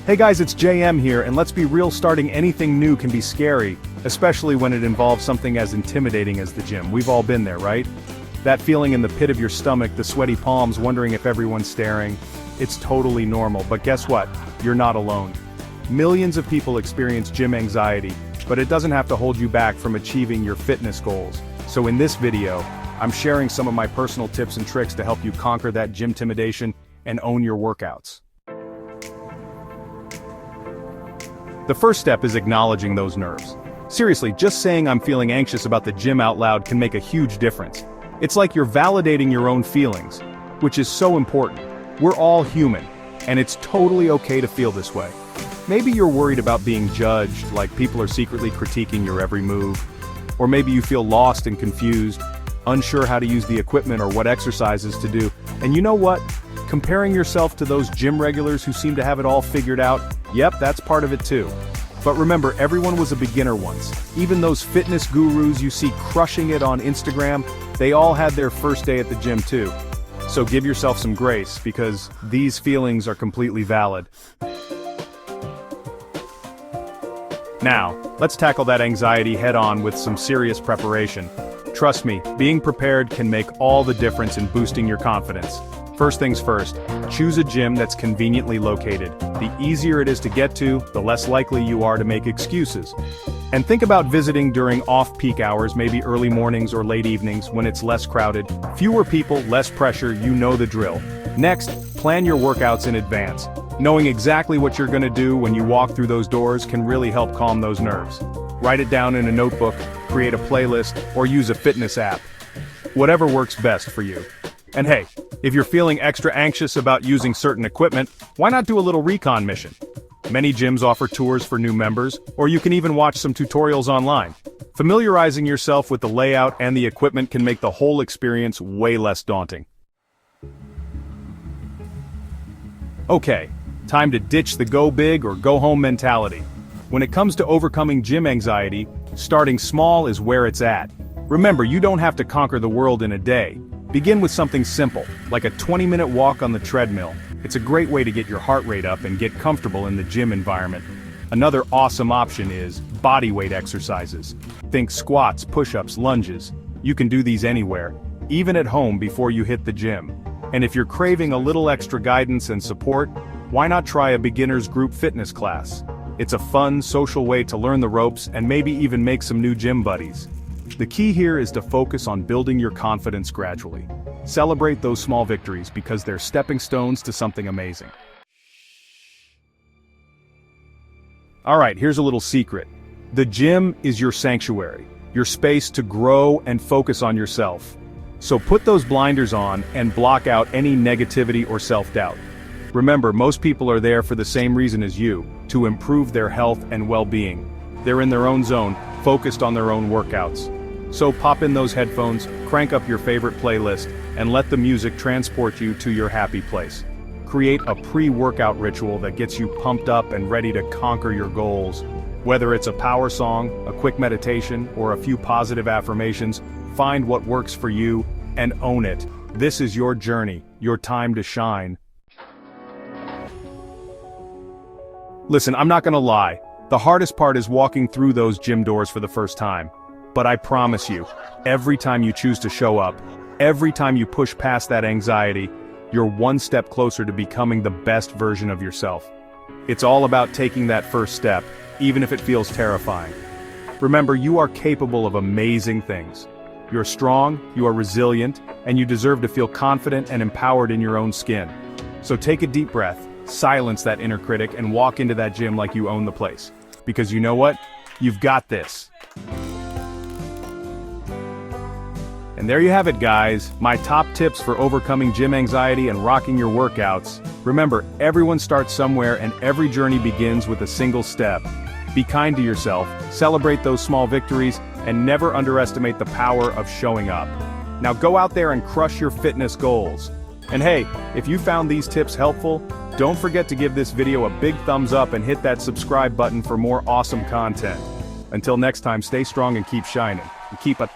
Hey guys, it's JM here, and let's be real, starting anything new can be scary, especially when it involves something as intimidating as the gym. We've all been there, right? That feeling in the pit of your stomach, the sweaty palms, wondering if everyone's staring. It's totally normal, but guess what? You're not alone. Millions of people experience gym anxiety, but it doesn't have to hold you back from achieving your fitness goals. So in this video, I'm sharing some of my personal tips and tricks to help you conquer that gym intimidation and own your workouts. The first step is acknowledging those nerves. Seriously, just saying I'm feeling anxious about the gym out loud can make a huge difference. It's like you're validating your own feelings, which is so important. We're all human, and it's totally okay to feel this way. Maybe you're worried about being judged, like people are secretly critiquing your every move. Or maybe you feel lost and confused, unsure how to use the equipment or what exercises to do. And you know what? Comparing yourself to those gym regulars who seem to have it all figured out, yep, that's part of it too. But remember, everyone was a beginner once. Even those fitness gurus you see crushing it on Instagram, they all had their first day at the gym too. So give yourself some grace, because these feelings are completely valid. Now, let's tackle that anxiety head-on with some serious preparation. Trust me, being prepared can make all the difference in boosting your confidence. First things first, choose a gym that's conveniently located. The easier it is to get to, the less likely you are to make excuses. And think about visiting during off-peak hours, maybe early mornings or late evenings when it's less crowded. Fewer people, less pressure, you know the drill. Next, plan your workouts in advance. Knowing exactly what you're gonna do when you walk through those doors can really help calm those nerves. Write it down in a notebook, create a playlist, or use a fitness app. Whatever works best for you. And hey, if you're feeling extra anxious about using certain equipment, why not do a little recon mission? Many gyms offer tours for new members, or you can even watch some tutorials online. Familiarizing yourself with the layout and the equipment can make the whole experience way less daunting. Okay, time to ditch the go big or go home mentality. When it comes to overcoming gym anxiety, starting small is where it's at. Remember, you don't have to conquer the world in a day. Begin with something simple, like a 20-minute walk on the treadmill. It's a great way to get your heart rate up and get comfortable in the gym environment. Another awesome option is body weight exercises. Think squats, push-ups, lunges. You can do these anywhere, even at home before you hit the gym. And if you're craving a little extra guidance and support, why not try a beginner's group fitness class? It's a fun, social way to learn the ropes and maybe even make some new gym buddies. The key here is to focus on building your confidence gradually. Celebrate those small victories because they're stepping stones to something amazing. Alright, here's a little secret. The gym is your sanctuary, your space to grow and focus on yourself. So put those blinders on and block out any negativity or self-doubt. Remember, most people are there for the same reason as you, to improve their health and well-being. They're in their own zone, focused on their own workouts. So pop in those headphones, crank up your favorite playlist, and let the music transport you to your happy place. Create a pre-workout ritual that gets you pumped up and ready to conquer your goals. Whether it's a power song, a quick meditation, or a few positive affirmations, find what works for you and own it. This is your journey, your time to shine. Listen, I'm not gonna lie. The hardest part is walking through those gym doors for the first time. But I promise you, every time you choose to show up, every time you push past that anxiety, you're one step closer to becoming the best version of yourself. It's all about taking that first step, even if it feels terrifying. Remember, you are capable of amazing things. You're strong, you are resilient, and you deserve to feel confident and empowered in your own skin. So take a deep breath, silence that inner critic, and walk into that gym like you own the place. Because you know what? You've got this. And there you have it, guys, my top tips for overcoming gym anxiety and rocking your workouts. Remember, everyone starts somewhere and every journey begins with a single step. Be kind to yourself, celebrate those small victories, and never underestimate the power of showing up. Now go out there and crush your fitness goals. And hey, if you found these tips helpful, don't forget to give this video a big thumbs up and hit that subscribe button for more awesome content. Until next time, stay strong and keep shining. And keep it